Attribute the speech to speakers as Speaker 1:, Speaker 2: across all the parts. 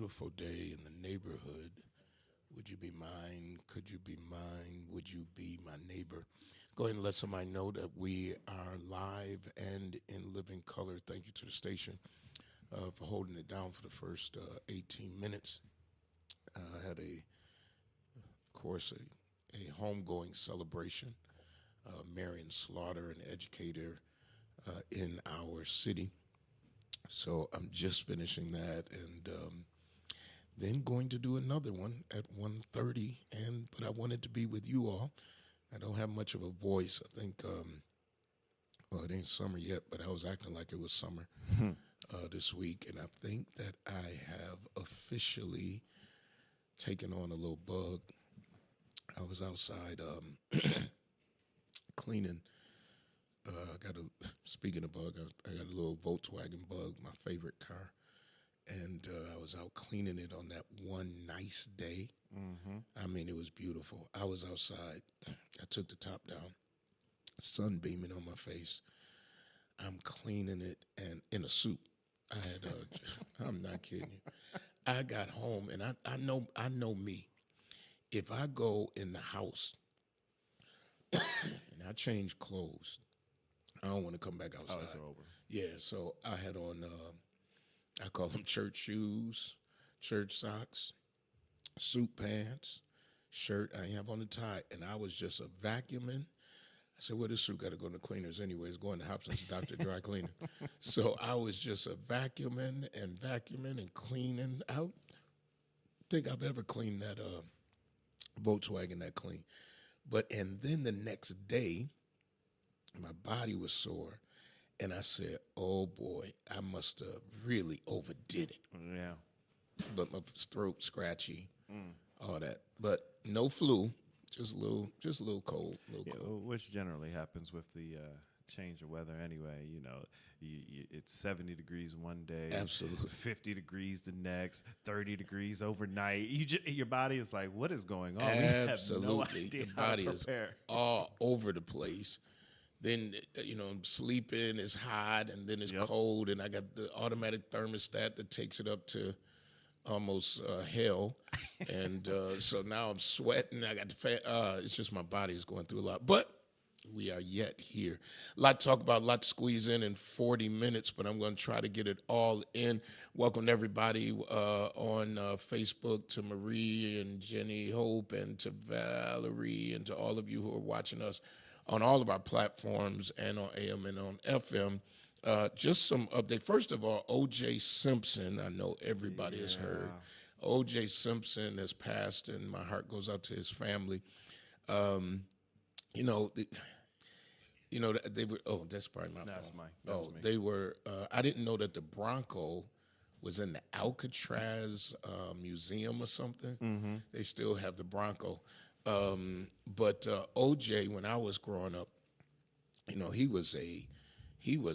Speaker 1: beautiful day in the neighborhood. Would you be mine? Could you be mine? Would you be my neighbor? Go ahead and let somebody know that we are live and in living color. Thank you to the station for holding it down for the first 18 minutes. I had of course, a homegoing celebration. Marion Slaughter, an educator in our city. So I'm just finishing that, and then going to do another one at 1:30. But I wanted to be with you all. I don't have much of a voice. I think, well, it ain't summer yet, but I was acting like it was summer this week, and I think that I have officially taken on a little bug. I was outside cleaning. Speaking of bug, I got a little Volkswagen Bug, my favorite car, and I was out cleaning it on that one nice day. I mean, it was beautiful. I was outside. I took the top down, sun beaming on my face. I'm cleaning it, and in a suit. I had. I'm not kidding you. I got home, and I know me. If I go in the house and I change clothes, I don't want to come back outside.
Speaker 2: Oh, it's over.
Speaker 1: Yeah, so I had on, I call them church shoes, church socks, suit pants, shirt. I ain't have on a tie, and I was just a vacuuming. I said, well, this suit got to go in the cleaners anyway. It's going to Hobson's Dr. Dry Cleaner. So I was just a vacuuming and cleaning out. Think I've ever cleaned that Volkswagen that clean. And then the next day, my body was sore, and I said, oh boy, I must have really overdid it.
Speaker 2: Yeah.
Speaker 1: But my throat scratchy, all that. But no flu, just a little cold,
Speaker 2: Which generally happens with the change of weather anyway. You know, it's 70 degrees one day,
Speaker 1: Absolutely.
Speaker 2: 50 degrees the next, 30 degrees overnight. Your body is like, what is going on?
Speaker 1: Absolutely.
Speaker 2: We have no idea
Speaker 1: The
Speaker 2: how
Speaker 1: body
Speaker 2: to
Speaker 1: is
Speaker 2: prepare.
Speaker 1: all over the place. Then, I'm sleeping, it's hot, and then it's cold, and I got the automatic thermostat that takes it up to almost hell. And so now I'm sweating. I got the fan. It's just my body is going through a lot. But we are yet here. A lot to talk about, a lot to squeeze in 40 minutes, but I'm going to try to get it all in. Welcome to everybody on Facebook, to Marie and Jenny Hope and to Valerie and to all of you who are watching us on all of our platforms and on AM and on FM. Just some update. First of all, O.J. Simpson, I know everybody has heard. O.J. Simpson has passed, and my heart goes out to his family. They were. Oh, that's probably my phone.
Speaker 2: That's mine.
Speaker 1: They were. I didn't know that the Bronco was in the Alcatraz Museum or something.
Speaker 2: Mm-hmm.
Speaker 1: They still have the Bronco. But OJ, when I was growing up, he was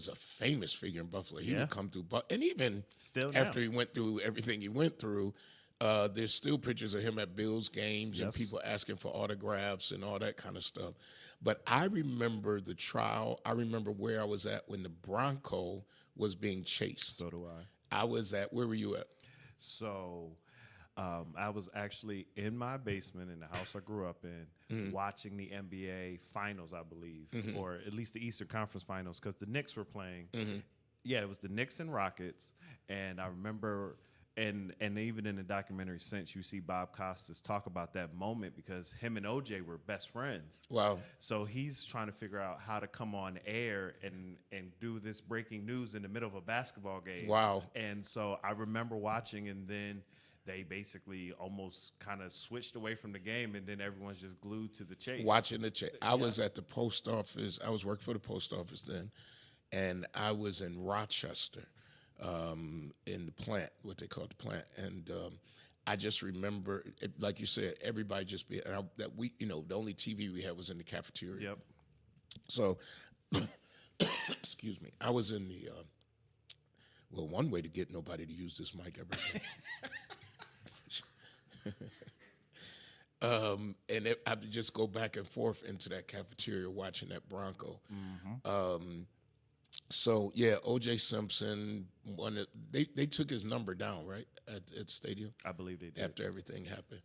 Speaker 1: a famous figure in Buffalo. He would come through, and even
Speaker 2: still
Speaker 1: after he went through everything he went through, there's still pictures of him at Bills games and people asking for autographs and all that kind of stuff. But I remember the trial. I remember where I was at when the Bronco was being chased.
Speaker 2: So do I.
Speaker 1: I was where were you at?
Speaker 2: So I was actually in my basement in the house I grew up in, watching the NBA Finals, I believe, or at least the Eastern Conference Finals, because the Knicks were playing. Yeah, it was the Knicks and Rockets, and I remember, and even in the documentary since, you see Bob Costas talk about that moment because him and OJ were best friends.
Speaker 1: Wow.
Speaker 2: So he's trying to figure out how to come on air and do this breaking news in the middle of a basketball game.
Speaker 1: Wow.
Speaker 2: And so I remember watching, and then they basically almost kind of switched away from the game, and then everyone's just glued to the chase.
Speaker 1: Watching the chase. I was at the post office. I was working for the post office then, and I was in Rochester in the plant, what they call the plant. And I just remember, like you said, everybody just being, that we, the only TV we had was in the cafeteria.
Speaker 2: Yep.
Speaker 1: So, excuse me, I was in the, one way to get nobody to use this mic ever. I would just go back and forth into that cafeteria watching that Bronco. So yeah, O.J. Simpson. They took his number down, right, at the stadium
Speaker 2: I believe they did.
Speaker 1: after everything happened.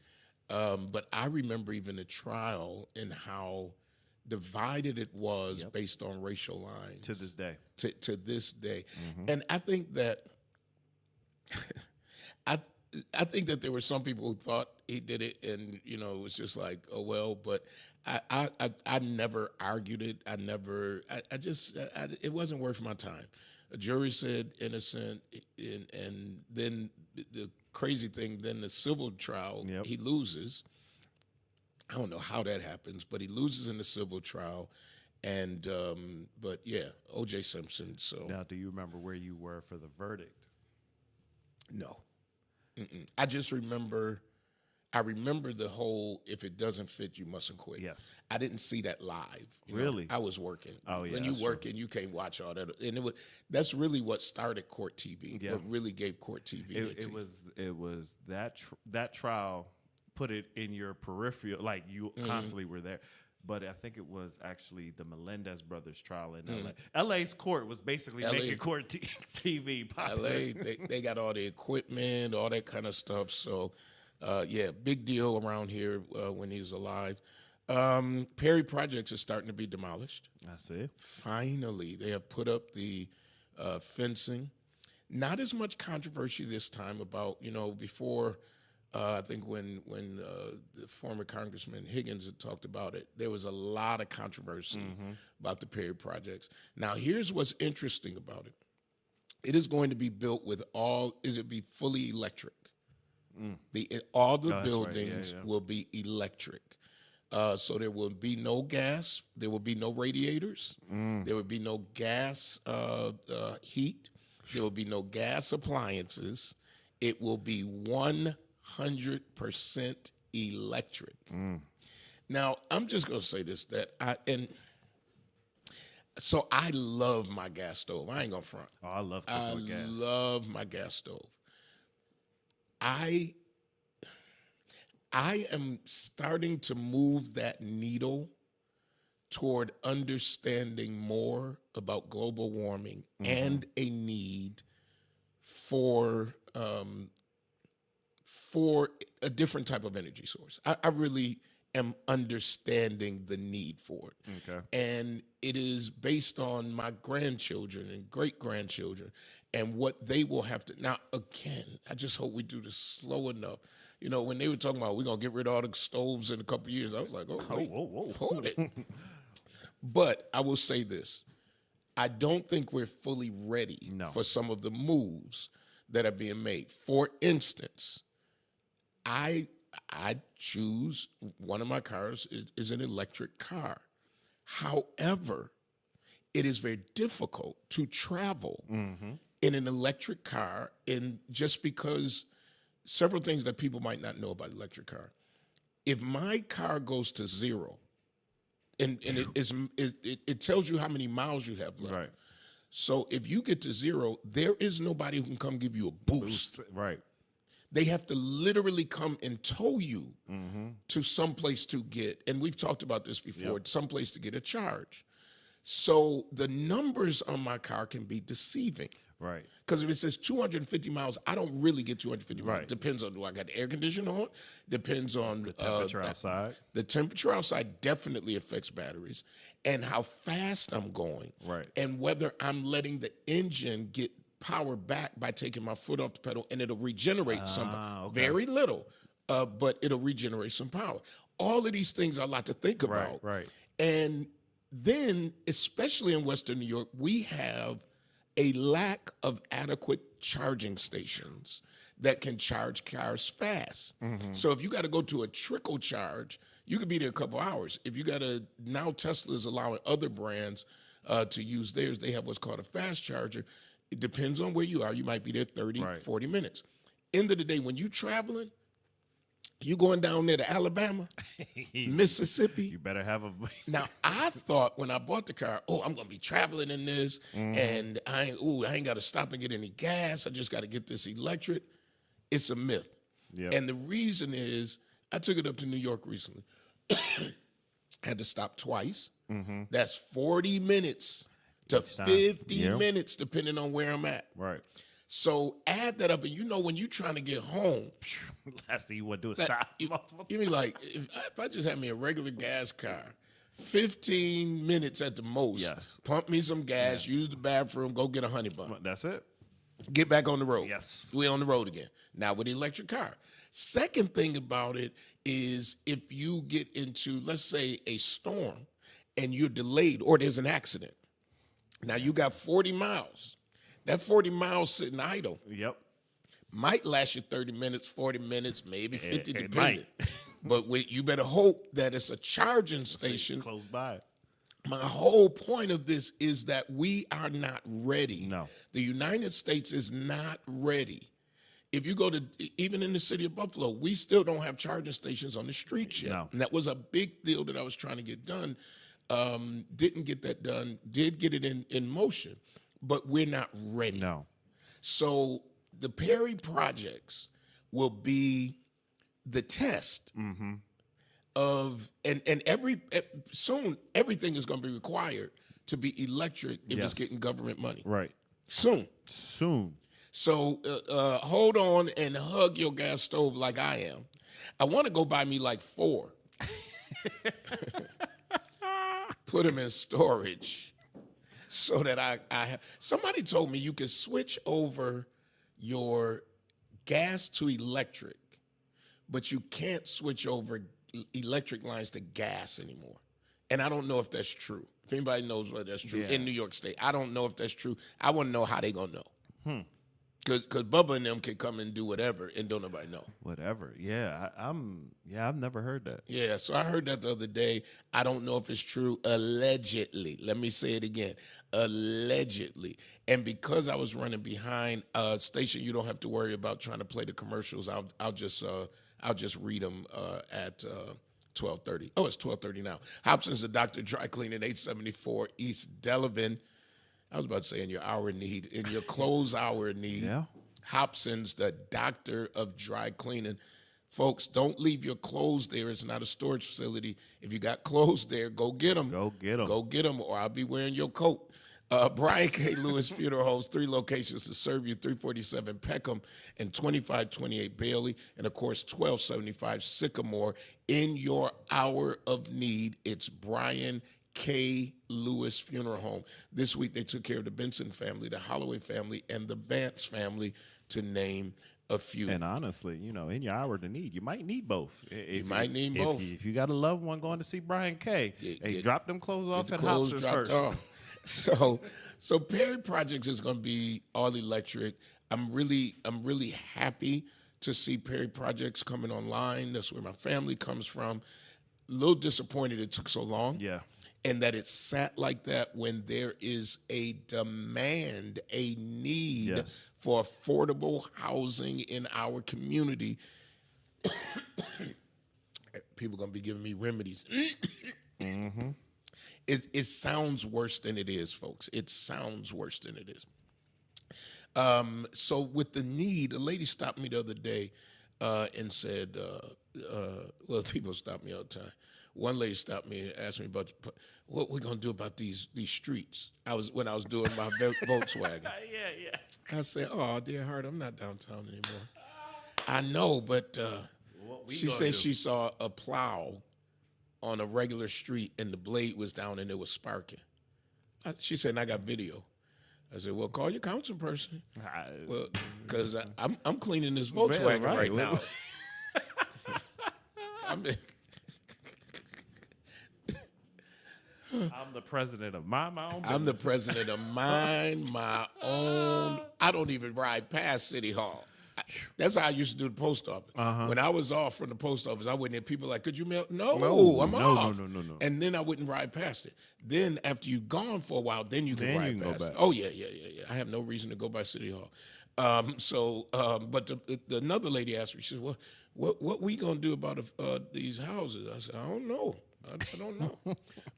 Speaker 1: But I remember even the trial and how divided it was based on racial lines
Speaker 2: To this day.
Speaker 1: To this day. And I think that I I think that there were some people who thought he did it, and it was just like, oh well. But I never argued it. I just it wasn't worth my time. A jury said innocent, and then the crazy thing, then the civil trial, he loses. I don't know how that happens, but he loses in the civil trial. And but yeah, O.J. Simpson. So
Speaker 2: Now, do you remember where you were for the verdict?
Speaker 1: no, I just remember. I remember the whole "if it doesn't fit, you mustn't quit."
Speaker 2: Yes.
Speaker 1: I didn't see that live.
Speaker 2: Really?
Speaker 1: I was working.
Speaker 2: Oh, yeah,
Speaker 1: When you
Speaker 2: that's true.
Speaker 1: working, you can't watch all that, and that's really what started Court TV.
Speaker 2: Yeah.
Speaker 1: What really gave Court TV.
Speaker 2: It was that trial put it in your peripheral, like you constantly were there. But I think it was actually the Melendez brothers trial in LA. LA's court was basically making Court TV popular.
Speaker 1: LA, they got all the equipment, all that kind of stuff. So, yeah, big deal around here when he's alive. Perry Projects is starting to be demolished.
Speaker 2: I see.
Speaker 1: Finally, they have put up the fencing. Not as much controversy this time about, before, I think when the former Congressman Higgins had talked about it, there was a lot of controversy about the Perry Projects. Now, here's what's interesting about it. It is going to be built it'll be fully electric. All the buildings will be electric. So there will be no gas. There will be no radiators. There will be no gas heat. There will be no gas appliances. It will be 100% electric. Now, I'm just going to say this, so I love my gas stove. I ain't going to front.
Speaker 2: Oh, I love cooking with gas.
Speaker 1: I love my gas stove. I am starting to move that needle toward understanding more about global warming and a need for a different type of energy source. I really am understanding the need for it.
Speaker 2: Okay.
Speaker 1: And it is based on my grandchildren and great-grandchildren and what they will have to. Now, again, I just hope we do this slow enough. When they were talking about we're going to get rid of all the stoves in a couple of years, I was like, oh, wait, hold it. But I will say this. I don't think we're fully ready for some of the moves that are being made. For instance, I choose, one of my cars is an electric car. However, it is very difficult to travel in an electric car, and just because several things that people might not know about electric car. If my car goes to zero, and it tells you how many miles you have left.
Speaker 2: Right.
Speaker 1: So if you get to zero, there is nobody who can come give you a boost.
Speaker 2: Right.
Speaker 1: They have to literally come and tow you to some place to get, and we've talked about this before, some place to get a charge. So the numbers on my car can be deceiving.
Speaker 2: Right.
Speaker 1: Because if it says 250 miles, I don't really get 250 miles.
Speaker 2: Right.
Speaker 1: Depends on, do I got the air conditioner on? Depends on
Speaker 2: The temperature outside.
Speaker 1: The temperature outside definitely affects batteries, and how fast I'm going.
Speaker 2: Right.
Speaker 1: And whether I'm letting the engine get power back by taking my foot off the pedal, and it'll regenerate some, very little, but it'll regenerate some power. All of these things are a lot to think about.
Speaker 2: Right.
Speaker 1: And then, especially in Western New York, we have a lack of adequate charging stations that can charge cars fast. So if you got to go to a trickle charge, you could be there a couple hours. If you got now Tesla's allowing other brands to use theirs. They have what's called a fast charger. It depends on where you are. You might be there 30, 40 minutes. End of the day, when you traveling, you going down there to Alabama, Mississippi.
Speaker 2: You better have a.
Speaker 1: Now, I thought when I bought the car, I'm going to be traveling in this, and I ain't got to stop and get any gas. I just got to get this electric. It's a myth.
Speaker 2: Yep.
Speaker 1: And the reason is I took it up to New York recently. Had to stop twice. That's 40 minutes to
Speaker 2: Each time.
Speaker 1: 50
Speaker 2: Yeah.
Speaker 1: minutes, depending on where I'm at.
Speaker 2: Right.
Speaker 1: So add that up, and when you're trying to get home,
Speaker 2: Last thing you want to do is
Speaker 1: that-
Speaker 2: stop.
Speaker 1: you,
Speaker 2: multiple
Speaker 1: you mean like if I just had me a regular gas car, 15 minutes at the most.
Speaker 2: Yes.
Speaker 1: Pump me some gas, use the bathroom, go get a honey bun,
Speaker 2: times. That's it.
Speaker 1: get back on the road.
Speaker 2: Yes.
Speaker 1: We on the road again. Now with the electric car. Second thing about it is if you get into, let's say, a storm and you're delayed or there's an accident. Now you got 40 miles. That 40 miles sitting idle
Speaker 2: Yep.
Speaker 1: might last you 30 minutes, 40 minutes, maybe 50,
Speaker 2: it
Speaker 1: depending. But you better hope that it's a charging station.
Speaker 2: Close by.
Speaker 1: My whole point of this is that we are not ready.
Speaker 2: No.
Speaker 1: The United States is not ready. If you go to, even in the city of Buffalo, we still don't have charging stations on the streets yet.
Speaker 2: No.
Speaker 1: And that was a big deal that I was trying to get done. Didn't get that done, did get it in motion, but we're not ready.
Speaker 2: No.
Speaker 1: So the Perry projects will be the test of, and soon everything is going to be required to be electric if
Speaker 2: Yes.
Speaker 1: it's getting government money.
Speaker 2: Right.
Speaker 1: Soon.
Speaker 2: Soon.
Speaker 1: So hold on and hug your gas stove like I am. I want to go buy me like 4. Put them in storage so that I have. Somebody told me you can switch over your gas to electric, but you can't switch over electric lines to gas anymore. And I don't know if that's true. If anybody knows whether that's true
Speaker 2: Yeah.
Speaker 1: in New York State, I don't know if that's true. I want to know how they gonna know. Because Bubba and them can come and do whatever and don't nobody know.
Speaker 2: Whatever. Yeah. I've never heard that.
Speaker 1: Yeah, so I heard that the other day. I don't know if it's true. Allegedly. Let me say it again. Allegedly. And because I was running behind a station, you don't have to worry about trying to play the commercials. I'll just read them at 12:30. Oh, it's 12:30 now. Hobson's the Dr. Dry Cleaning, 874 East Delavan. I was about to say in your hour of need, in your close hour of need.
Speaker 2: Yeah.
Speaker 1: Hobson's, the doctor of dry cleaning. Folks, don't leave your clothes there. It's not a storage facility. If you got clothes there, go get them.
Speaker 2: Go get 'em.
Speaker 1: Go get them, or I'll be wearing your coat. Brian K. Lewis Funeral Homes, 3 locations to serve you, 347 Peckham and 2528 Bailey, and of course, 1275 Sycamore. In your hour of need, it's Brian K. Lewis Funeral Home. This week, they took care of the Benson family, the Holloway family, and the Vance family, to name a few.
Speaker 2: And honestly, in your hour to need, you might need both. If
Speaker 1: might need both.
Speaker 2: If you got a loved one going to see Brian K, drop them clothes off
Speaker 1: the
Speaker 2: at
Speaker 1: clothes
Speaker 2: Hobson's
Speaker 1: dropped
Speaker 2: first.
Speaker 1: off. So Perry Projects is going to be all electric. I'm really happy to see Perry Projects coming online. That's where my family comes from. A little disappointed it took so long.
Speaker 2: Yeah.
Speaker 1: And that it sat like that when there is a demand, a need
Speaker 2: Yes.
Speaker 1: for affordable housing in our community. People going to be giving me remedies. It sounds worse than it is, folks. It sounds worse than it is. So with the need, a lady stopped me the other day and said, well, people stop me all the time. One lady stopped me and asked me about what we're gonna do about these streets. When I was doing my Volkswagen.
Speaker 2: Yeah.
Speaker 1: I said, "Oh, dear heart, I'm not downtown anymore." I know, but
Speaker 2: What we
Speaker 1: she
Speaker 2: gonna
Speaker 1: said
Speaker 2: do?
Speaker 1: she saw a plow on a regular street and the blade was down and it was sparking. She said, and I got video. I said, well, call your council person. Well, because I'm cleaning this Volkswagen right now.
Speaker 2: I'm the president of my own business.
Speaker 1: I'm the president of my own. I don't even ride past City Hall. That's how I used to do the post office. When I was off from the post office, I wouldn't have people like, could you mail? No, I'm off.
Speaker 2: No.
Speaker 1: And then I wouldn't ride past it. Then after you've gone for a while, then you can
Speaker 2: Then you
Speaker 1: ride
Speaker 2: can go
Speaker 1: past
Speaker 2: back.
Speaker 1: it. Oh, yeah. I have no reason to go by City Hall. But another lady asked me, she said, well, what we going to do about these houses? I said, I don't know. I don't know.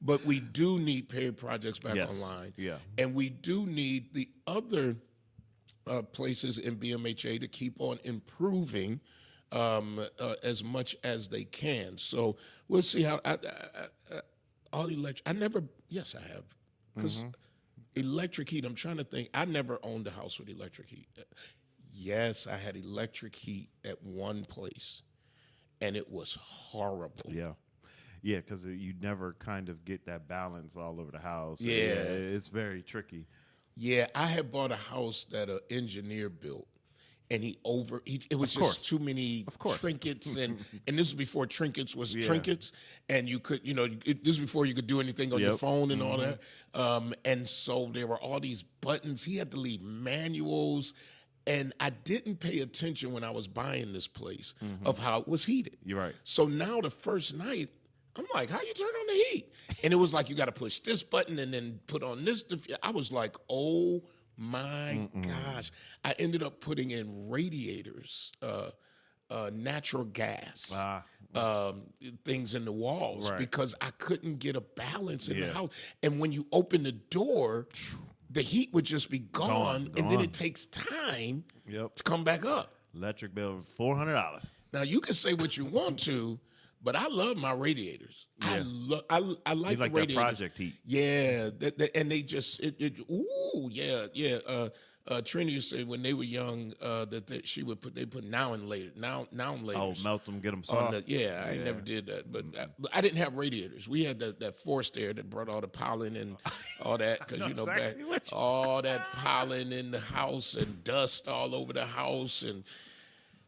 Speaker 1: But we do need Perry Projects back
Speaker 2: Yes.
Speaker 1: online.
Speaker 2: Yeah.
Speaker 1: And we do need the other places in BMHA to keep on improving as much as they can. So we'll see how all electric. Yes, I have. Because Electric heat. I'm trying to think. I never owned a house with electric heat. Yes, I had electric heat at one place, and it was horrible.
Speaker 2: Yeah. Yeah, because you never kind of get that balance all over the house.
Speaker 1: Yeah.
Speaker 2: It's very tricky.
Speaker 1: Yeah, I had bought a house that an engineer built, and it was
Speaker 2: course.
Speaker 1: just too many
Speaker 2: course.
Speaker 1: trinkets, and this was before trinkets was
Speaker 2: Yeah.
Speaker 1: trinkets, and you could, this is before you could do anything on your
Speaker 2: Yep.
Speaker 1: phone and all that, and so there were all these buttons. He had to leave manuals, and I didn't pay attention when I was buying this place of how it was heated.
Speaker 2: You're right.
Speaker 1: So now the first night, I'm like, how you turn on the heat? And it was like, you got to push this button and then put on this. I was like, oh my gosh. I ended up putting in radiators, natural gas, things in the walls
Speaker 2: Right.
Speaker 1: because I couldn't get a balance in the
Speaker 2: Yeah.
Speaker 1: house. And when you open the door, the heat would just be gone. And then
Speaker 2: gone.
Speaker 1: it takes time
Speaker 2: Yep.
Speaker 1: to come back up.
Speaker 2: Electric bill $400.
Speaker 1: Now you can say what you want to, but I love my radiators. I like
Speaker 2: You
Speaker 1: the
Speaker 2: like that
Speaker 1: radiators.
Speaker 2: project heat.
Speaker 1: Yeah, and they just Trina used to say when they were young that they put now and later.
Speaker 2: Oh,
Speaker 1: laters
Speaker 2: melt them, get them
Speaker 1: on
Speaker 2: soft.
Speaker 1: I never did that, but I didn't have radiators. We had that forced air that brought all the pollen and all that because
Speaker 2: exactly what you-
Speaker 1: all that pollen in the house and dust all over the house, and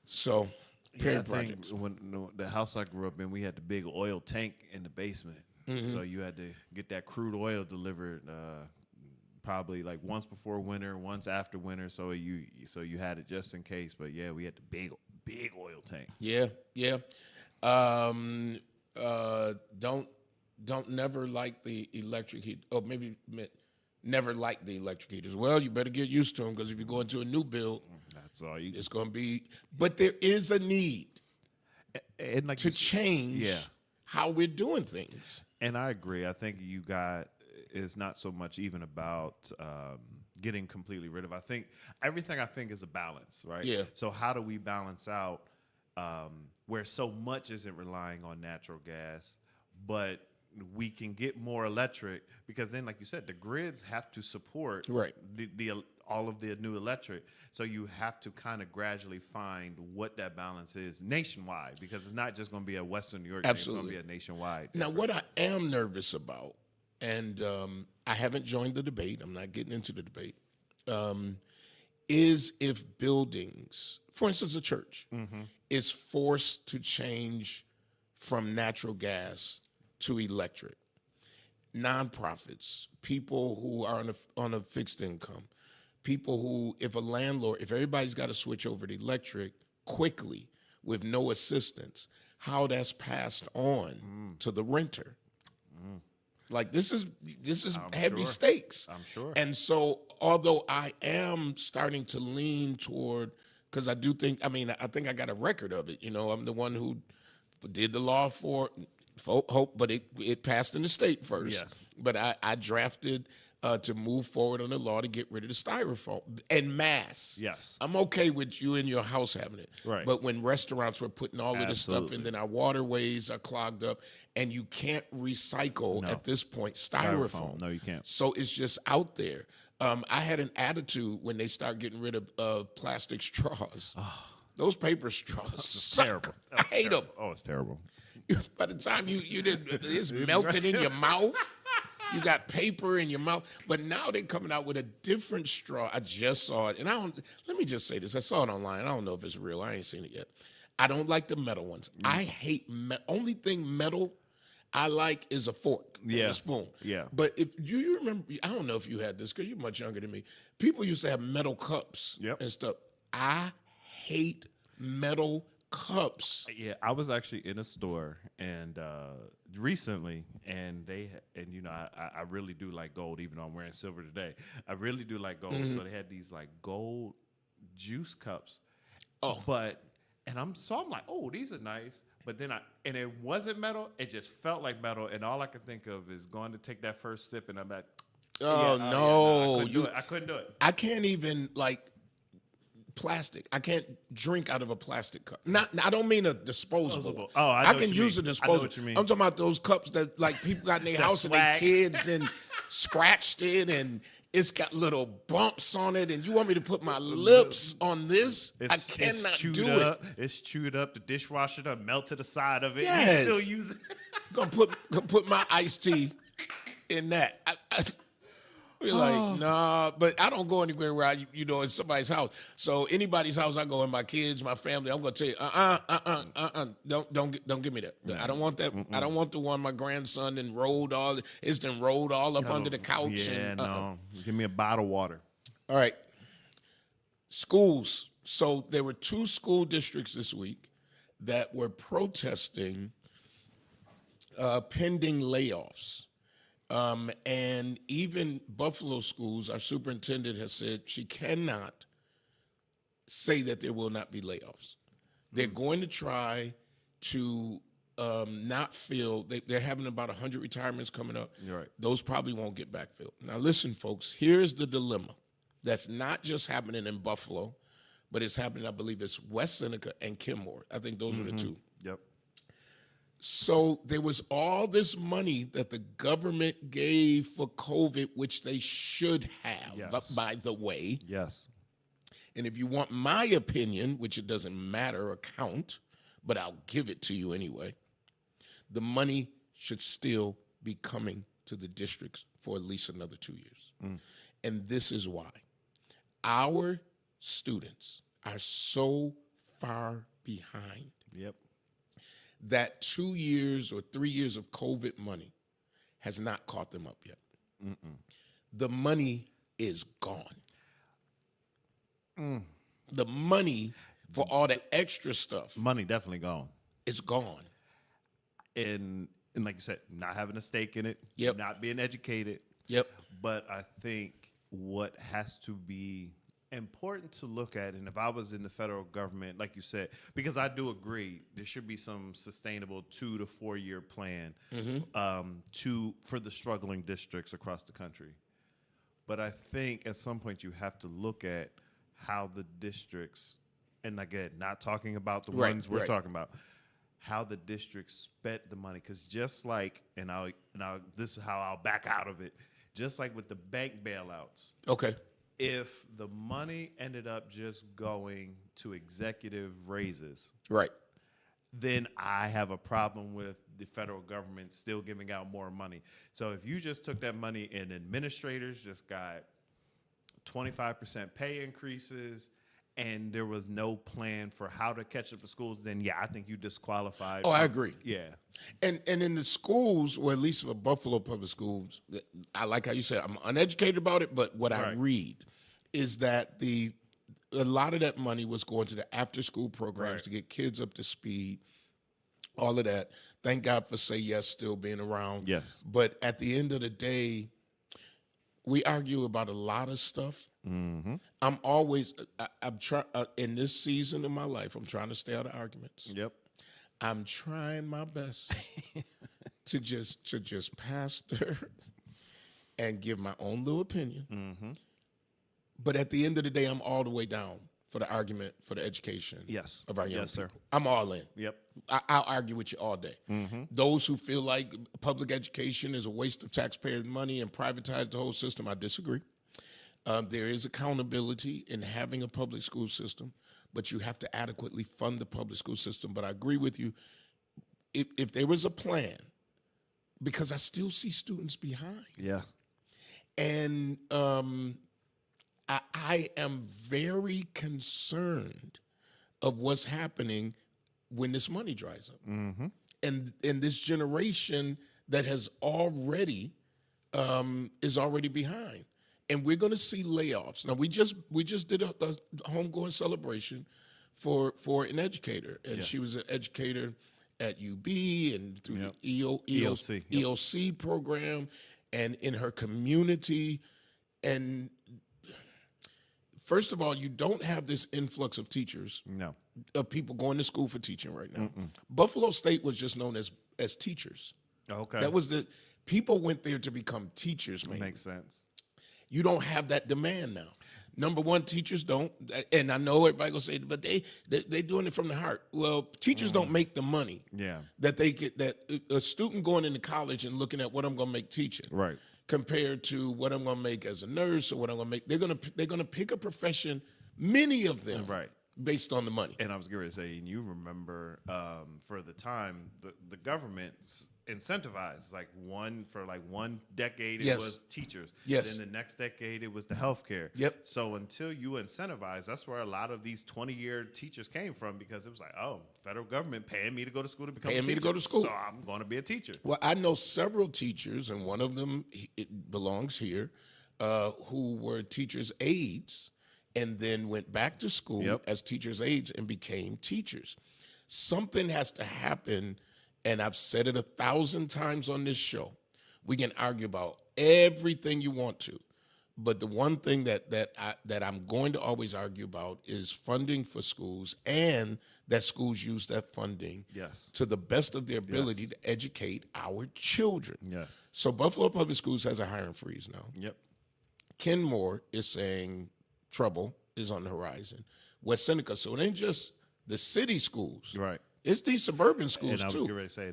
Speaker 1: so.
Speaker 2: Yeah, I
Speaker 1: Period
Speaker 2: think
Speaker 1: projects.
Speaker 2: when the house I grew up in, we had the big oil tank in the basement. So you had to get that crude oil delivered probably like once before winter, once after winter. So you had it just in case. But yeah, we had the big oil tank.
Speaker 1: Yeah. Don't never like the electric heat. Oh, maybe never like the electric heaters. Well, you better get used to them because if you go into a new build,
Speaker 2: That's all you.
Speaker 1: it's going to be. But there is a need
Speaker 2: And like
Speaker 1: to
Speaker 2: you said-
Speaker 1: change
Speaker 2: Yeah.
Speaker 1: how we're doing things.
Speaker 2: And I agree. I think it's not so much even about getting completely rid of. I think everything is a balance, right?
Speaker 1: Yeah.
Speaker 2: So how do we balance out where so much isn't relying on natural gas, but we can get more electric because then, like you said, the grids have to support
Speaker 1: Right.
Speaker 2: the all of the new electric. So you have to kind of gradually find what that balance is nationwide because it's not just going to be a Western New York thing,
Speaker 1: Absolutely.
Speaker 2: it's going to be a nationwide.
Speaker 1: Now, what I am nervous about, and I haven't joined the debate, I'm not getting into the debate, is if buildings, for instance, a church, is forced to change from natural gas to electric. Nonprofits, people who are on a fixed income, people who, if everybody's got to switch over to electric quickly with no assistance, how that's passed on to the renter. Like this is heavy
Speaker 2: sure.
Speaker 1: stakes.
Speaker 2: I'm sure.
Speaker 1: And so, although I am starting to lean toward, because I think I got a record of it. I'm the one who did the law for Hope, but it passed in the state first.
Speaker 2: Yes.
Speaker 1: But I drafted to move forward on the law to get rid of the styrofoam en masse.
Speaker 2: Yes.
Speaker 1: I'm okay with you in your house having it.
Speaker 2: Right.
Speaker 1: But when restaurants were putting all of this stuff in,
Speaker 2: Absolutely.
Speaker 1: then our waterways are clogged up, and you can't recycle at this point styrofoam.
Speaker 2: No, you can't.
Speaker 1: So it's just out there. I had an attitude when they start getting rid of plastic straws. Those paper straws suck.
Speaker 2: Terrible.
Speaker 1: I hate them.
Speaker 2: Oh, it's terrible.
Speaker 1: By the time you did, it's melted in your mouth. You got paper in your mouth. But now they're coming out with a different straw. I just saw it. And let me just say this. I saw it online. I don't know if it's real. I ain't seen it yet. I don't like the metal ones. I hate only thing metal I like is a fork and
Speaker 2: Yeah.
Speaker 1: a spoon.
Speaker 2: Yeah.
Speaker 1: But if you remember, I don't know if you had this because you're much younger than me. People used to have metal cups
Speaker 2: Yep.
Speaker 1: and stuff. I hate metal cups.
Speaker 2: Yeah, I was actually in a store and recently, and I really do like gold, even though I'm wearing silver today. I really do like gold, so they had these like gold juice cups.
Speaker 1: Oh.
Speaker 2: And I'm like, oh, these are nice. But then and it wasn't metal; it just felt like metal. And all I could think of is going to take that first sip, and I'm like,
Speaker 1: Oh,
Speaker 2: yeah,
Speaker 1: no.
Speaker 2: I couldn't do it.
Speaker 1: I can't even plastic. I can't drink out of a plastic cup. I don't mean a disposable.
Speaker 2: Disposable. Oh, I know
Speaker 1: I
Speaker 2: what
Speaker 1: can
Speaker 2: you
Speaker 1: use
Speaker 2: mean.
Speaker 1: a
Speaker 2: I know
Speaker 1: disposable.
Speaker 2: what you mean.
Speaker 1: I'm talking about those cups that people got in their
Speaker 2: The
Speaker 1: house and their
Speaker 2: swag.
Speaker 1: kids then scratched it and it's got little bumps on it, and you want me to put my lips on this? I cannot do it.
Speaker 2: It's chewed up. The dishwasher done melted the side of it.
Speaker 1: Yes.
Speaker 2: You still use it.
Speaker 1: Gonna put my iced tea in that. We're like, nah, but I don't go anywhere where in somebody's house. So anybody's house I go in, my kids, my family, I'm gonna tell you, don't give me that. I don't want that. I don't want the one my grandson then rolled all up under the couch.
Speaker 2: Yeah,
Speaker 1: and,
Speaker 2: no. Give me a bottle of water.
Speaker 1: All right. Schools. So there were 2 school districts this week that were protesting pending layoffs. And even Buffalo schools, our superintendent has said she cannot say that there will not be layoffs. They're going to try to not fill. They're having about 100 retirements coming up.
Speaker 2: You're right.
Speaker 1: Those probably won't get backfilled. Now, listen, folks, here's the dilemma. That's not just happening in Buffalo, but it's happening, I believe it's West Seneca and Kenmore. I think those are the 2.
Speaker 2: Yep.
Speaker 1: So there was all this money that the government gave for COVID, which they should have,
Speaker 2: Yes.
Speaker 1: by the way.
Speaker 2: Yes.
Speaker 1: And if you want my opinion, which it doesn't matter or count, but I'll give it to you anyway, the money should still be coming to the districts for at least another 2 years. And this is why. Our students are so far behind.
Speaker 2: Yep.
Speaker 1: That 2 years or 3 years of COVID money has not caught them up yet. The money is gone. The money for all the extra stuff
Speaker 2: Money definitely gone.
Speaker 1: is gone.
Speaker 2: And like you said, not having a stake in it.
Speaker 1: Yep.
Speaker 2: Not being educated.
Speaker 1: Yep.
Speaker 2: But I think what has to be important to look at, and if I was in the federal government, like you said, because I do agree, there should be some sustainable 2 to 4 year plan for the struggling districts across the country. But I think at some point you have to look at how the districts, and again, not talking about the ones we're talking about, how the districts spent the money. Because just like, and this is how I'll back out of it, just like with the bank bailouts.
Speaker 1: Okay.
Speaker 2: If the money ended up just going to executive raises,
Speaker 1: Right.
Speaker 2: then I have a problem with the federal government still giving out more money. So if you just took that money and administrators just got 25% pay increases and there was no plan for how to catch up to schools, then yeah, I think you disqualified.
Speaker 1: Oh, I agree.
Speaker 2: Yeah.
Speaker 1: And in the schools, or at least for Buffalo Public Schools, I like how you said, I'm uneducated about it, but what I read is that a lot of that money was going to the after-school programs to get kids up to speed, all of that. Thank God for Say Yes still being around.
Speaker 2: Yes.
Speaker 1: But at the end of the day, we argue about a lot of stuff. I'm always, I'm trying, in this season of my life, I'm trying to stay out of arguments.
Speaker 2: Yep.
Speaker 1: I'm trying my best to just pastor and give my own little opinion. But at the end of the day, I'm all the way down for the argument for the education of our young people.
Speaker 2: Sir.
Speaker 1: I'm all in.
Speaker 2: Yep.
Speaker 1: I'll argue with you all day. Those who feel like public education is a waste of taxpayer money and privatize the whole system, I disagree. There is accountability in having a public school system, but you have to adequately fund the public school system. But I agree with you. If there was a plan, because I still see students behind.
Speaker 2: Yeah.
Speaker 1: And I am very concerned of what's happening when this money dries up. And this generation that has already is already behind. And we're going to see layoffs. Now, we just did a homegoing celebration for an educator, and she was an educator at UB and through the EOC program and in her community. And first of all, you don't have this influx of teachers, of people going to school for teaching right now. Buffalo State was just known as teachers.
Speaker 2: Okay.
Speaker 1: That was people went there to become teachers, man.
Speaker 2: Makes sense.
Speaker 1: You don't have that demand now. Number one, teachers don't, and I know everybody gonna say, but they doing it from the heart. Well, teachers don't make the money
Speaker 2: Yeah.
Speaker 1: that they get. That a student going into college and looking at what I'm gonna make teaching.
Speaker 2: Right.
Speaker 1: compared to what I'm going to make as a nurse or what I'm going to make. They're going to pick a profession, many of them,
Speaker 2: Right.
Speaker 1: based on the money.
Speaker 2: And I was going to say, and you remember for the time, the government incentivized one decade it
Speaker 1: Yes.
Speaker 2: was teachers.
Speaker 1: Yes.
Speaker 2: Then the next decade it was the healthcare.
Speaker 1: Yep.
Speaker 2: So until you incentivize, that's where a lot of these 20-year teachers came from, because it was like, oh, federal government paying me to go to school to become a
Speaker 1: Paying me
Speaker 2: teacher.
Speaker 1: to go to school.
Speaker 2: So I'm going to be a teacher.
Speaker 1: Well, I know several teachers, and one of them it belongs here, who were teachers' aides and then went back to school
Speaker 2: Yep.
Speaker 1: as teachers' aides and became teachers. Something has to happen, and I've said it 1,000 times on this show. We can argue about everything you want to, but the one thing that I'm going to always argue about is funding for schools, and that schools use that funding
Speaker 2: Yes.
Speaker 1: to the best of their ability to educate our children.
Speaker 2: Yes.
Speaker 1: So Buffalo Public Schools has a hiring freeze now.
Speaker 2: Yep.
Speaker 1: Ken Moore is saying trouble is on the horizon. West Seneca, so it ain't just the city schools.
Speaker 2: Right.
Speaker 1: It's these suburban schools
Speaker 2: And I was
Speaker 1: too.
Speaker 2: getting ready to say,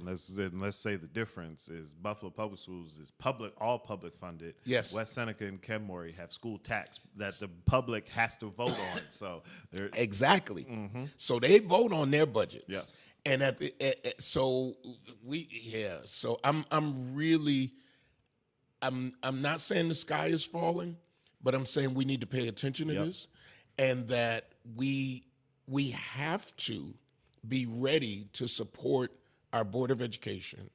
Speaker 2: let's say the difference is Buffalo Public Schools is all public funded.
Speaker 1: Yes.
Speaker 2: West Seneca and Kenmore have school tax that the public has to vote on. So they're
Speaker 1: Exactly. So they vote on their budgets.
Speaker 2: Yes.
Speaker 1: And so I'm not saying the sky is falling, but I'm saying we need to pay attention to
Speaker 2: Yep.
Speaker 1: this, and that we have to be ready to support our Board of Education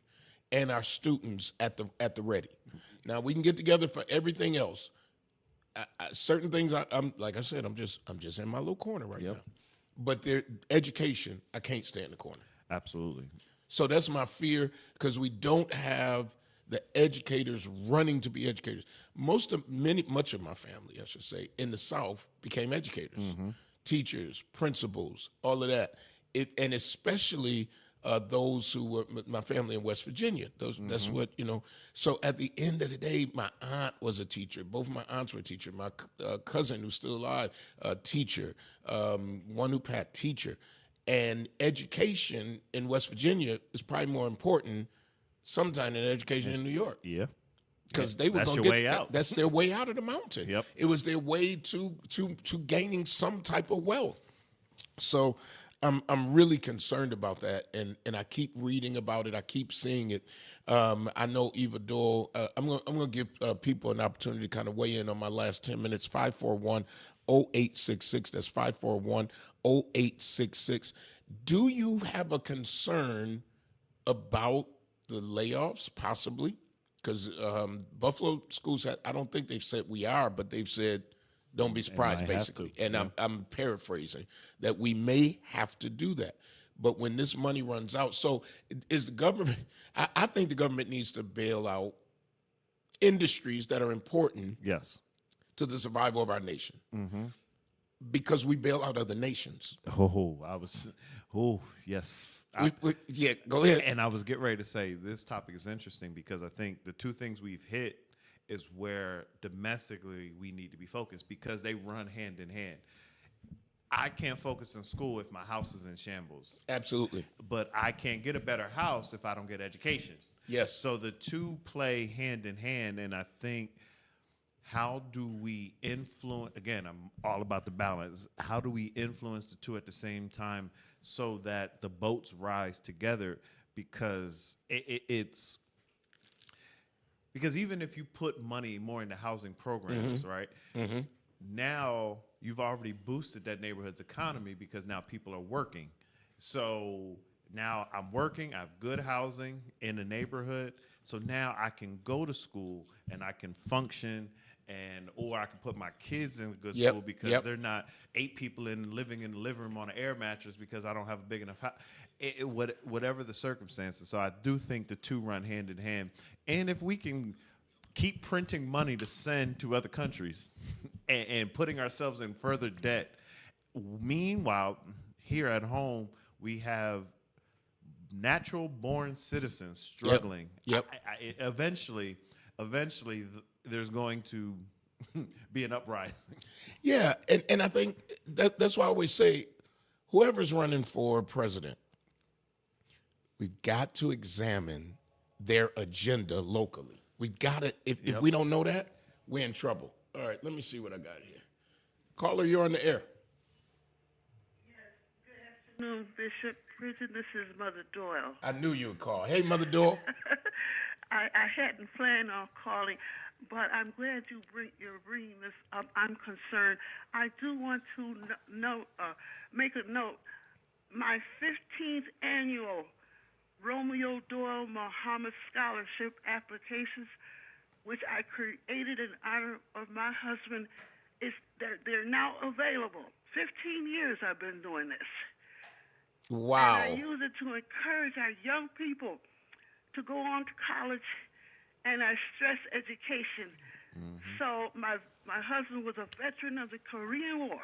Speaker 1: and our students at the ready. Now we can get together for everything else. Certain things, I'm like I said, I'm just in my little corner right
Speaker 2: Yep.
Speaker 1: now. But their education, I can't stay in the corner.
Speaker 2: absolutely.
Speaker 1: So that's my fear, because we don't have the educators running to be educators. Much of my family, I should say, in the South became educators, teachers, principals, all of that. And especially those who were my family in West Virginia. That's what, So at the end of the day, my aunt was a teacher. Both of my aunts were a teacher. My cousin, who's still alive, teacher. One who passed, teacher. And education in West Virginia is probably more important sometime than education in New York.
Speaker 2: Yeah.
Speaker 1: Because they were
Speaker 2: That's
Speaker 1: going
Speaker 2: your
Speaker 1: to
Speaker 2: way out.
Speaker 1: That's their way out of the mountain.
Speaker 2: Yep.
Speaker 1: It was their way to gaining some type of wealth. So I'm really concerned about that, and I keep reading about it. I keep seeing it. I know Eva Doyle. I'm gonna give people an opportunity to kind of weigh in on my last 10 minutes. 541-0866. That's 541-0866. Do you have a concern about the layoffs, possibly? Because Buffalo schools, I don't think they've said we are, but they've said don't be surprised,
Speaker 2: might have
Speaker 1: basically.
Speaker 2: to,
Speaker 1: And
Speaker 2: yeah.
Speaker 1: I'm paraphrasing that we may have to do that. But when this money runs out, so is the government, I think the government needs to bail out industries that are important
Speaker 2: Yes.
Speaker 1: to the survival of our nation. Because we bail out other nations.
Speaker 2: Yes.
Speaker 1: Yeah, go ahead.
Speaker 2: And I was getting ready to say this topic is interesting because I think the two things we've hit is where domestically we need to be focused, because they run hand in hand. I can't focus in school if my house is in shambles,
Speaker 1: Absolutely.
Speaker 2: but I can't get a better house if I don't get education.
Speaker 1: Yes.
Speaker 2: So the two play hand in hand, and I think, how do we influence, again, I'm all about the balance. How do we influence the two at the same time so that the boats rise together? Because because even if you put money more into housing programs, right? Now you've already boosted that neighborhood's economy because now people are working. So now I'm working, I have good housing in the neighborhood. So now I can go to school and I can function, or I can put my kids in a good
Speaker 1: Yep,
Speaker 2: school because
Speaker 1: yep.
Speaker 2: they're not 8 people living in the living room on an air mattress because I don't have a big enough house. Whatever the circumstances. So I do think the two run hand in hand. And if we can keep printing money to send to other countries and putting ourselves in further debt, meanwhile, here at home, we have natural born citizens struggling.
Speaker 1: Yep.
Speaker 2: Eventually, there's going to be an uprising.
Speaker 1: Yeah, and I think that's why I always say, whoever's running for president, we've got to examine their agenda locally. We got it. If we don't know that, we're in trouble. All right, let me see what I got here. Caller, you're on the air.
Speaker 3: Good afternoon, Bishop. Bridget, this is Mother Doyle.
Speaker 1: I knew you would call. Hey, Mother Doyle.
Speaker 3: I hadn't planned on calling, but I'm glad you're bringing this up. I'm concerned. I do want to make a note. My 15th annual Romeo Doyle Muhammad Scholarship applications, which I created in honor of my husband, they're now available. 15 years I've been doing this.
Speaker 1: Wow.
Speaker 3: And I use it to encourage our young people to go on to college, and I stress education. So my husband was a veteran of the Korean War.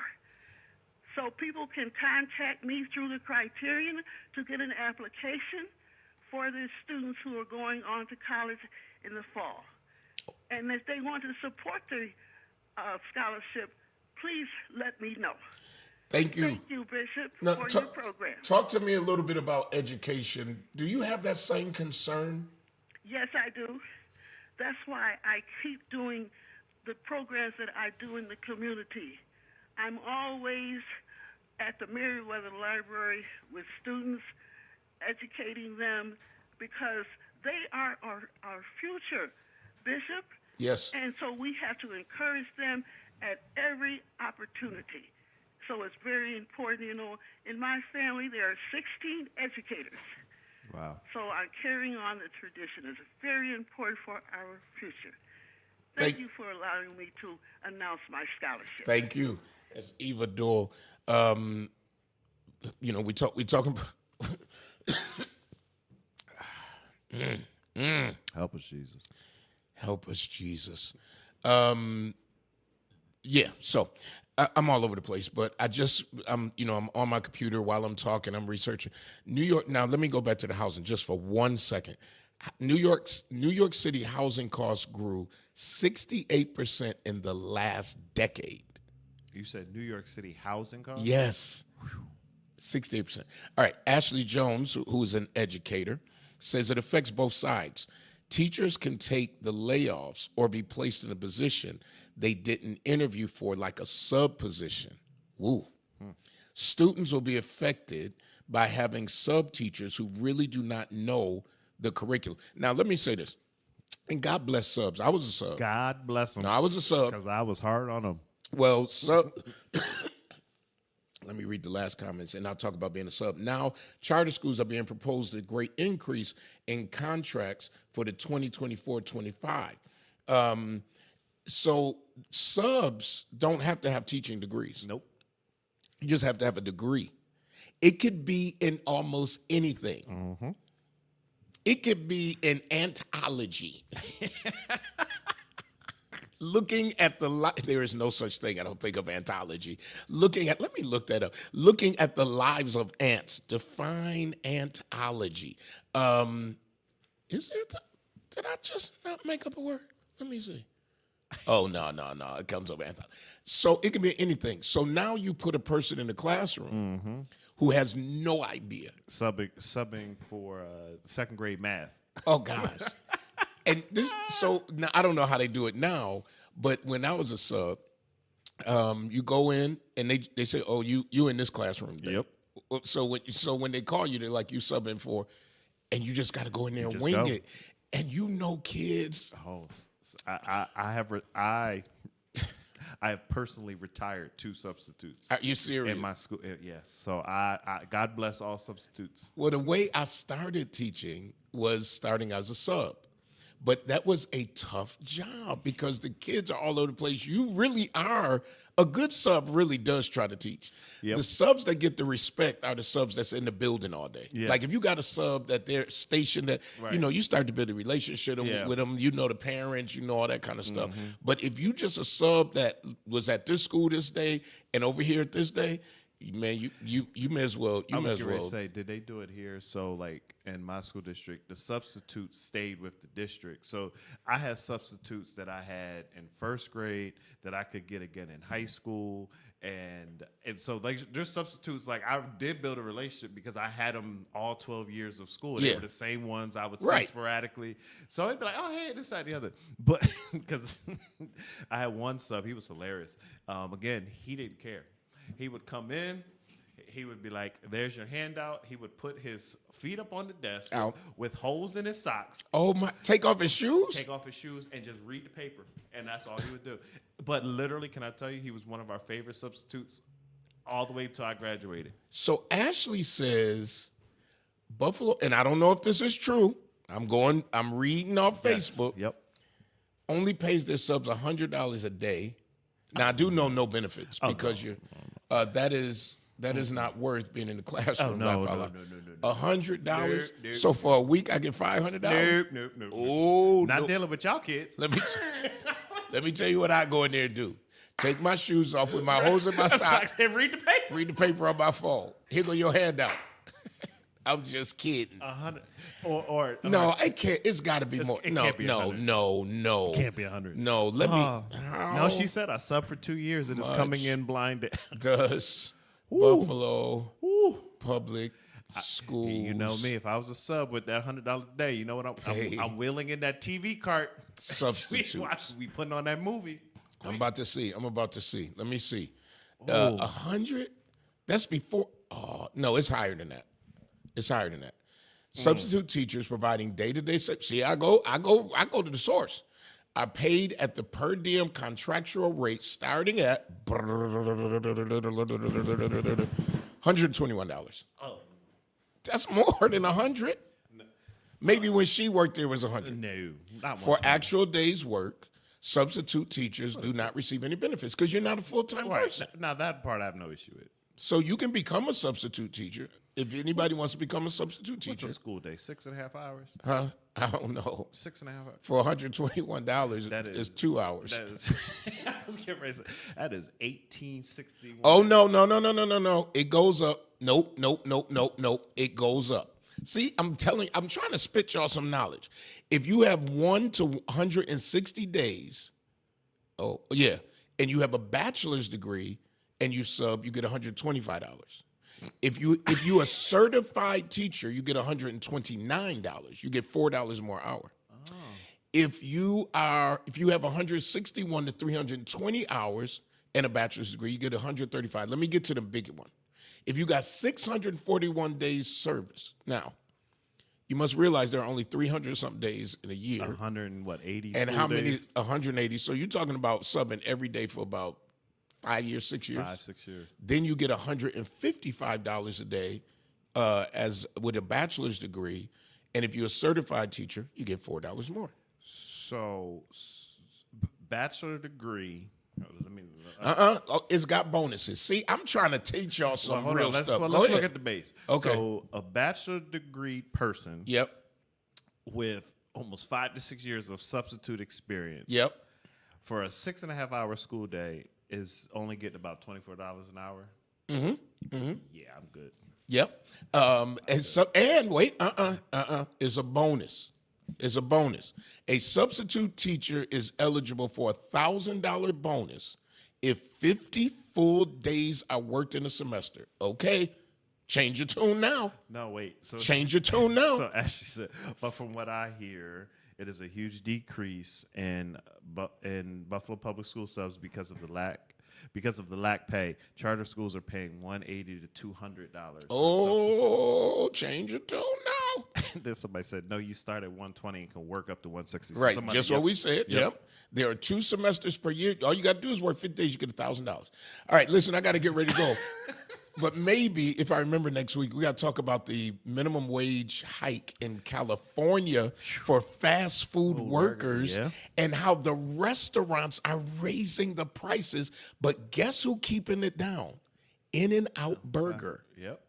Speaker 3: So people can contact me through the criterion to get an application for the students who are going on to college in the fall. And if they want to support the scholarship, please let me know.
Speaker 1: Thank you.
Speaker 3: Thank you, Bishop,
Speaker 1: Now,
Speaker 3: for your program.
Speaker 1: Talk to me a little bit about education. Do you have that same concern?
Speaker 3: Yes, I do. That's why I keep doing the programs that I do in the community. I'm always at the Meriwether Library with students, educating them, because they are our future, Bishop.
Speaker 1: Yes.
Speaker 3: And so we have to encourage them at every opportunity. So it's very important. You know, in my family, there are 16 educators.
Speaker 2: Wow.
Speaker 3: So I'm carrying on the tradition. It's very important for our future. Thank you for allowing me to announce my scholarship.
Speaker 1: Thank you. As Eva Doyle, you know, we talking.
Speaker 2: Help us, Jesus.
Speaker 1: Help us, Jesus. Yeah, so I'm all over the place, but I'm on my computer while I'm talking. I'm researching New York. Now, let me go back to the housing just for 1 second. New York City housing costs grew 68% in the last decade.
Speaker 2: You said New York City housing costs?
Speaker 1: Yes, 68%. All right, Ashley Jones, who is an educator, says it affects both sides. Teachers can take the layoffs or be placed in a position they didn't interview for, like a sub position. Woo. Students will be affected by having sub teachers who really do not know the curriculum. Now, let me say this, and God bless subs. I was a sub.
Speaker 2: God bless them.
Speaker 1: No, I was a sub.
Speaker 2: Because I was hard on them.
Speaker 1: Well, sub. Let me read the last comments, and I'll talk about being a sub. Now, charter schools are being proposed a great increase in contracts for the 2024-25. So subs don't have to have teaching degrees.
Speaker 2: Nope.
Speaker 1: You just have to have a degree. It could be in almost anything.
Speaker 2: Mm-hmm.
Speaker 1: It could be in anthology. Looking at there is no such thing, I don't think, of anthology. Let me look that up. Looking at the lives of ants. Define anthology. Is there, did I just not make up a word? Let me see. Oh, no. It comes up anthology. So it can be anything. So now you put a person in the classroom who has no idea.
Speaker 2: Subbing for second grade math.
Speaker 1: Oh, gosh. And so now I don't know how they do it now, but when I was a sub, you go in and they say, "Oh, you in this classroom today."
Speaker 2: Yep.
Speaker 1: So when they call you, they're like, "You subbing for," and you just got to go in there and
Speaker 2: just
Speaker 1: wing
Speaker 2: go.
Speaker 1: it. And kids.
Speaker 2: Oh, I have personally retired 2 substitutes.
Speaker 1: Are you serious?
Speaker 2: In my school, yes. So I God bless all substitutes.
Speaker 1: Well, the way I started teaching was starting as a sub. But that was a tough job because the kids are all over the place. You really are. A good sub really does try to teach.
Speaker 2: Yep.
Speaker 1: The subs that get the respect are the subs that's in the building all day.
Speaker 2: Yes.
Speaker 1: Like if you got a sub that they're stationed at,
Speaker 2: Right.
Speaker 1: you start to build a relationship
Speaker 2: Yeah.
Speaker 1: with them. You know the parents, all that kind of stuff. But if you just a sub that was at this school this day and over here at this day, Man, you may as well. You
Speaker 2: I
Speaker 1: may
Speaker 2: was
Speaker 1: as
Speaker 2: getting ready
Speaker 1: well.
Speaker 2: to say, did they do it here? So, like in my school district, the substitutes stayed with the district. So I had substitutes that I had in first grade that I could get again in high school, and so like there's substitutes. Like I did build a relationship because I had them all 12 years of school. They
Speaker 1: Yeah.
Speaker 2: were the same ones I would see
Speaker 1: Right.
Speaker 2: sporadically. So it'd be like, oh hey, this side the other. But because I had one sub, he was hilarious. Again, he didn't care. He would come in. He would be like, "There's your handout." He would put his feet up on the desk
Speaker 1: Ow.
Speaker 2: with holes in his socks,
Speaker 1: Oh my! Take off his shoes.
Speaker 2: take off his shoes, and just read the paper. And that's all he would do. But literally, can I tell you, he was one of our favorite substitutes all the way till I graduated.
Speaker 1: So Ashley says Buffalo, and I don't know if this is true. I'm reading off Facebook.
Speaker 2: Yep.
Speaker 1: Only pays their subs $100 a day. Now I do know no benefits because that is not worth being in the classroom.
Speaker 2: no,
Speaker 1: Black
Speaker 2: no,
Speaker 1: fella.
Speaker 2: no.
Speaker 1: $100.
Speaker 2: Nope, nope.
Speaker 1: So for a week I get $500.
Speaker 2: Nope.
Speaker 1: Oh,
Speaker 2: Not
Speaker 1: no.
Speaker 2: dealing with y'all kids.
Speaker 1: Let me tell you what I go in there and do. Take my shoes off with my holes in my socks.
Speaker 2: And read the paper.
Speaker 1: Read the paper on my phone. Here go your handout. I'm just kidding.
Speaker 2: 100 or
Speaker 1: No, I can't. It's got to be more.
Speaker 2: it
Speaker 1: No,
Speaker 2: can't be
Speaker 1: no,
Speaker 2: 100.
Speaker 1: no.
Speaker 2: Can't be 100.
Speaker 1: No, let me.
Speaker 2: No,
Speaker 1: How
Speaker 2: she said I subbed for 2 years and it's coming
Speaker 1: much
Speaker 2: in blinded.
Speaker 1: does Buffalo Public Schools?
Speaker 2: You know me. If I was a sub with that $100 a day, you know what
Speaker 1: Hey.
Speaker 2: I'm wheeling in that TV cart.
Speaker 1: Substitutes.
Speaker 2: we putting on that movie.
Speaker 1: I'm about to see. Let me see. 100. That's before. Oh no, it's higher than that. Substitute teachers providing day-to-day. See, I go to the source. Are paid at the per diem contractual rate starting at $121.
Speaker 2: Oh
Speaker 1: That's more than 100. Maybe when she worked there was 100.
Speaker 2: no, not
Speaker 1: For
Speaker 2: one.
Speaker 1: actual days work, substitute teachers do not receive any benefits because you're not a full-time person.
Speaker 2: Right. Now that part I have no issue with.
Speaker 1: So you can become a substitute teacher if anybody wants to become a substitute
Speaker 2: What's
Speaker 1: teacher.
Speaker 2: a school day? 6.5 hours.
Speaker 1: Huh? I don't know.
Speaker 2: 6.5 hours.
Speaker 1: For $121,
Speaker 2: That
Speaker 1: it's
Speaker 2: is-
Speaker 1: 2 hours.
Speaker 2: That is. I was getting ready to say, that is 1861.
Speaker 1: Oh no! It goes up. Nope. It goes up. See, I'm trying to spit y'all some knowledge. If you have 1 to 160 days, oh yeah, and you have a bachelor's degree and you sub, you get $125. If you a certified teacher, you get $129. You get $4 more hour. If you have 161 to 320 hours and a bachelor's degree, you get 135. Let me get to the big one. If you got 641 days service, now you must realize there are only 300 something days in a year.
Speaker 2: 180.
Speaker 1: And
Speaker 2: school
Speaker 1: how many?
Speaker 2: days?
Speaker 1: 180. So you're talking about subbing every day for about 5 years, 6 years.
Speaker 2: 5-6 years.
Speaker 1: Then you get $155 a day as with a bachelor's degree, and if you're a certified teacher, you get $4 more.
Speaker 2: So, bachelor degree. Let me.
Speaker 1: Oh, it's got bonuses. See, I'm trying to teach y'all some
Speaker 2: hold
Speaker 1: real
Speaker 2: on. Let's
Speaker 1: stuff. Go
Speaker 2: look
Speaker 1: ahead.
Speaker 2: at the base.
Speaker 1: Okay.
Speaker 2: So, a bachelor degree person
Speaker 1: Yep.
Speaker 2: with almost 5 to 6 years of substitute experience
Speaker 1: Yep.
Speaker 2: for a 6.5 hour school day is only getting about $24 an hour. Yeah, I'm good.
Speaker 1: Yep. And wait, is a bonus. It's a bonus. A substitute teacher is eligible for a $1,000 bonus if 50 full days are worked in a semester. Okay, change your tune now.
Speaker 2: No, wait. So
Speaker 1: Change your tune now.
Speaker 2: So Ashley said, but from what I hear, it is a huge decrease in Buffalo Public School subs because of the lack pay. Charter schools are paying $180 to $200.
Speaker 1: Oh, change your tune now.
Speaker 2: Then somebody said, no, you start at 120 and can work up to 160. So
Speaker 1: Right,
Speaker 2: somebody-
Speaker 1: just what we said. Yep. There are 2 semesters per year. All you got to do is work 50 days, you get $1,000. All right, listen, I got to get ready to go. But maybe, if I remember next week, we got to talk about the minimum wage hike in California for fast food workers
Speaker 2: yeah.
Speaker 1: and how the restaurants are raising the prices. But guess who keeping it down? In-N-Out Burger.
Speaker 2: Yep.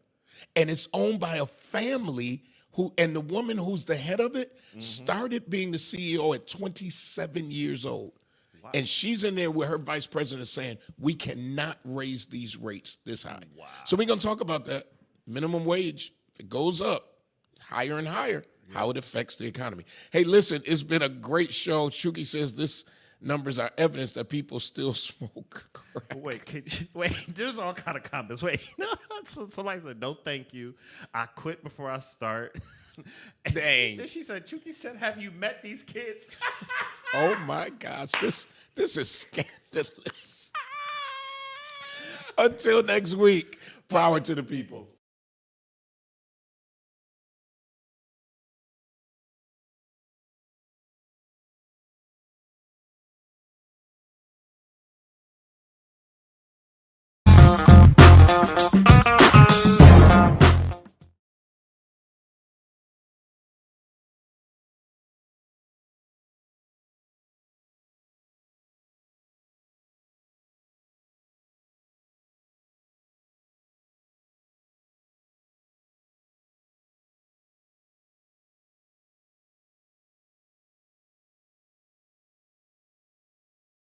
Speaker 1: And it's owned by a family and the woman who's the head of it started being the CEO at 27 years old. And she's in there with her vice president saying, we cannot raise these rates this high. Wow. So we're going to talk about that. Minimum wage, if it goes up higher and higher, how it affects the economy. Hey, listen, it's been a great show. Shuki says this numbers are evidence that people still smoke crack.
Speaker 2: Wait, there's all kind of comments. Wait, no, somebody said, no, thank you. I quit before I start.
Speaker 1: Dang.
Speaker 2: Then she said, Chuki said, have you met these kids?
Speaker 1: Oh my gosh, this is scandalous. Until next week, power to the people.